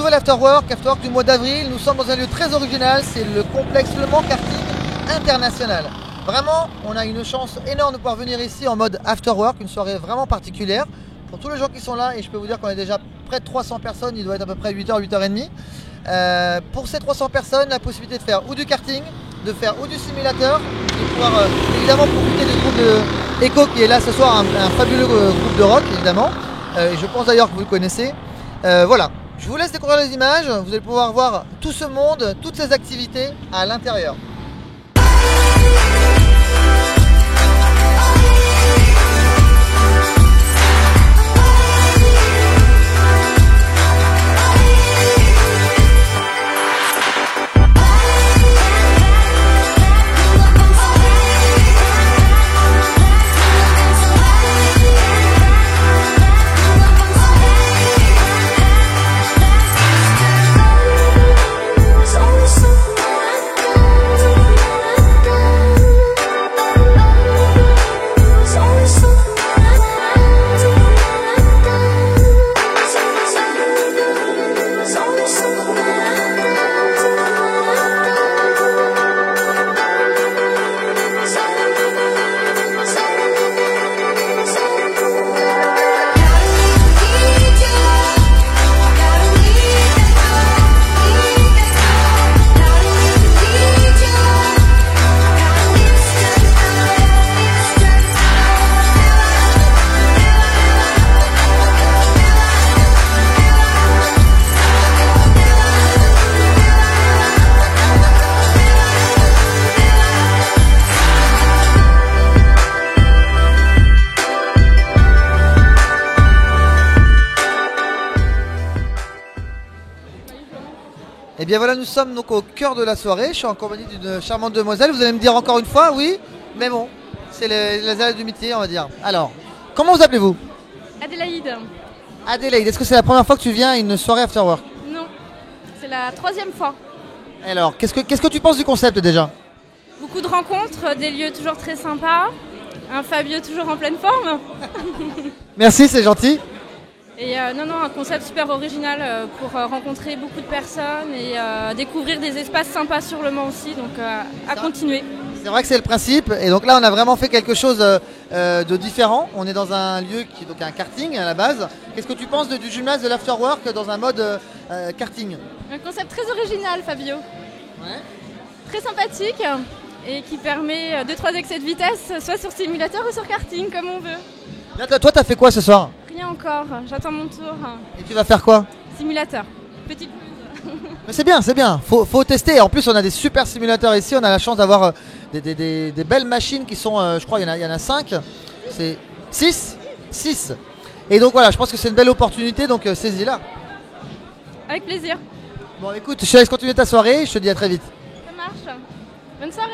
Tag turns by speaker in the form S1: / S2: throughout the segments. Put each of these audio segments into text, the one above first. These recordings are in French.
S1: nouvel Afterwork du mois d'avril. Nous sommes dans un lieu très original, c'est le complexe Le Mans Karting International. Vraiment, on a une chance énorme de pouvoir venir ici en mode Afterwork, une soirée vraiment particulière. Pour tous les gens qui sont là, et je peux vous dire qu'on est déjà près de 300 personnes, il doit être à peu près 8h, 8h30. Pour ces 300 personnes, la possibilité de faire ou du karting, de faire ou du simulateur, de pouvoir évidemment profiter du groupe de Echo qui est là ce soir, un fabuleux groupe de rock évidemment. Et je pense d'ailleurs que vous le connaissez. Voilà, je vous laisse découvrir les images, vous allez pouvoir voir tout ce monde, toutes ces activités à l'intérieur. Et bien voilà, nous sommes donc au cœur de la soirée. Je suis en compagnie d'une charmante demoiselle. Vous allez me dire encore une fois, oui, mais bon, c'est les ailes du métier, on va dire. Alors, comment vous appelez-vous?
S2: Adélaïde.
S1: Adélaïde, est-ce que c'est la première fois que tu viens à une soirée Afterwork?
S2: Non, c'est la 3e fois.
S1: Alors, qu'est-ce que tu penses du concept déjà?
S2: Beaucoup de rencontres, des lieux toujours très sympas, un Fabio toujours en pleine forme.
S1: Merci, c'est gentil.
S2: Et non, un concept super original pour rencontrer beaucoup de personnes et découvrir des espaces sympas sur le Mans aussi, donc à continuer.
S1: C'est vrai que c'est le principe, et donc là on a vraiment fait quelque chose de différent. On est dans un lieu qui est donc un karting à la base. Qu'est-ce que tu penses du gymnase de l'Afterwork dans un mode karting?
S2: Un concept très original, Fabio.
S1: Ouais.
S2: Très sympathique et qui permet 2-3 excès de vitesse, soit sur simulateur ou sur karting, comme on veut.
S1: Là, toi t'as fait quoi ce soir?
S2: Rien encore, j'attends mon tour.
S1: Et tu vas faire quoi?
S2: Simulateur, petite plus.
S1: Mais c'est bien, faut tester. En plus on a des super simulateurs ici, on a la chance d'avoir des belles machines qui sont, je crois il y en a 5, c'est 6. Et donc voilà, je pense que c'est une belle opportunité, donc saisis-la.
S2: Avec plaisir.
S1: Bon écoute, je te laisse continuer ta soirée, je te dis à très vite.
S2: Ça marche, bonne soirée.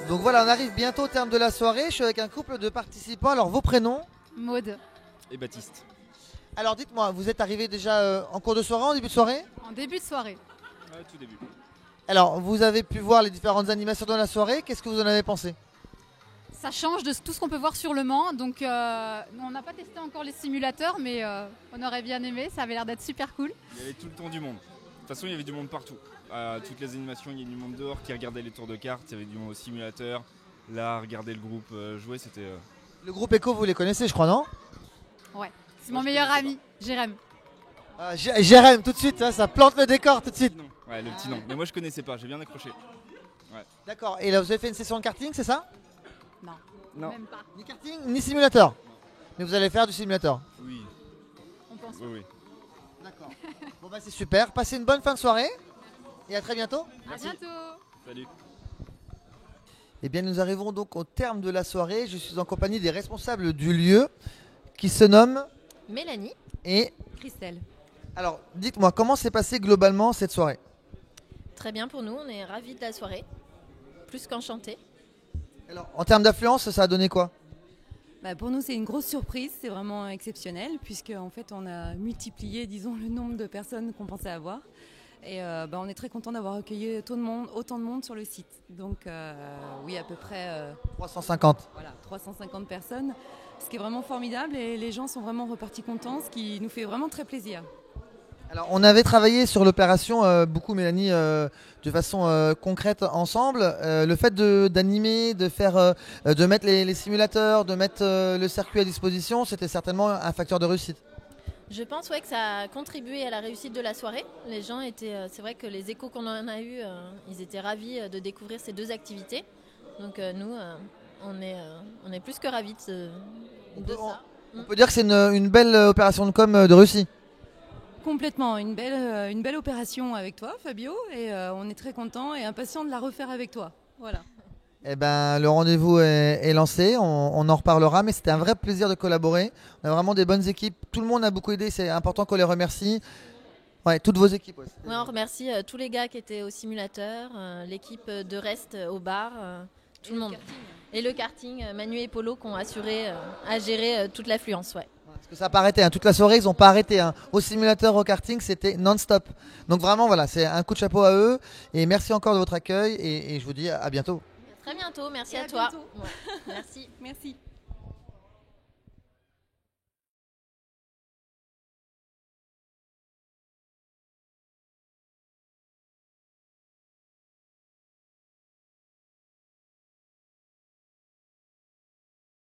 S1: Donc voilà, on arrive bientôt au terme de la soirée. Je suis avec un couple de participants. Alors vos prénoms?
S3: Maud.
S4: Et Baptiste.
S1: Alors dites-moi, vous êtes arrivé déjà en cours de soirée, en début de soirée?
S3: En début de soirée.
S4: Ouais, tout début.
S1: Alors, vous avez pu voir les différentes animations dans la soirée, qu'est-ce que vous en avez pensé?
S3: Ça change de tout ce qu'on peut voir sur le Mans. Donc, on n'a pas testé encore les simulateurs, mais on aurait bien aimé. Ça avait l'air d'être super cool.
S4: Il y avait tout le temps du monde. De toute façon, il y avait du monde partout. À toutes les animations, il y a du monde dehors qui regardait les tours de cartes. Il y avait du monde au simulateur. Là, regarder le groupe jouer, c'était...
S1: Le groupe Echo, vous les connaissez, je crois, non?
S3: Ouais. C'est
S4: Moi,
S3: mon
S4: je
S3: meilleur
S4: connaissais
S3: ami, Jérém.
S1: Jérém, tout de suite, hein, ça plante le décor tout de suite.
S4: Non. Ouais, le petit nom. Mais moi, je connaissais pas. J'ai bien accroché.
S1: D'accord, et là, vous avez fait une session de karting, c'est ça?
S3: Non,
S4: Non.
S3: même pas.
S1: Ni karting, ni simulateur. Mais vous allez faire du simulateur.
S4: Oui.
S3: On pense.
S4: Oui, oui.
S1: D'accord. Bon bah c'est super, passez une bonne fin de soirée et à très bientôt.
S3: À bientôt.
S4: Salut.
S1: Eh bien nous arrivons donc au terme de la soirée, je suis en compagnie des responsables du lieu qui se nomment
S5: Mélanie,
S1: et...
S5: Christelle.
S1: Alors dites-moi, comment s'est passée globalement cette soirée?
S5: Très bien pour nous, on est ravis de la soirée, plus qu'enchantés.
S1: Alors en termes d'affluence, ça a donné quoi?
S6: Bah, pour nous, c'est une grosse surprise, c'est vraiment exceptionnel, puisque en fait, on a multiplié, disons, le nombre de personnes qu'on pensait avoir. Et on est très content d'avoir accueilli autant de monde sur le site. Donc oui, à peu près
S1: 350.
S6: voilà, 350 personnes, ce qui est vraiment formidable, et les gens sont vraiment repartis contents, ce qui nous fait vraiment très plaisir.
S1: Alors on avait travaillé sur l'opération, beaucoup Mélanie, de façon concrète ensemble. Le fait d'animer, de mettre les simulateurs, de mettre le circuit à disposition, c'était certainement un facteur de réussite.
S5: Je pense que ça a contribué à la réussite de la soirée. Les gens étaient, c'est vrai que les échos qu'on en a eu, ils étaient ravis de découvrir ces deux activités. Donc nous, on est plus que ravis de ça.
S1: On peut dire que c'est une belle opération de com de réussite.
S6: Complètement, une belle opération avec toi, Fabio, et on est très content et impatient de la refaire avec toi. Voilà.
S1: Eh ben, le rendez-vous est lancé, on en reparlera, mais c'était un vrai plaisir de collaborer. On a vraiment des bonnes équipes, tout le monde a beaucoup aidé, c'est important qu'on les remercie. Ouais, toutes vos équipes. Ouais,
S5: on remercie tous les gars qui étaient au simulateur, l'équipe de reste au bar, tout le monde. Et le karting, Manu et Polo qui ont assuré à gérer toute l'affluence. Ouais.
S1: Parce que ça n'a pas arrêté, hein. Toute la soirée ils n'ont pas arrêté. Hein. Au simulateur, au karting, c'était non-stop. Donc vraiment, voilà, c'est un coup de chapeau à eux. Et merci encore de votre accueil et je vous dis à bientôt.
S5: Très bientôt, merci
S6: Et
S5: à
S6: à
S5: toi.
S6: bientôt.
S5: Ouais, merci.
S6: Merci.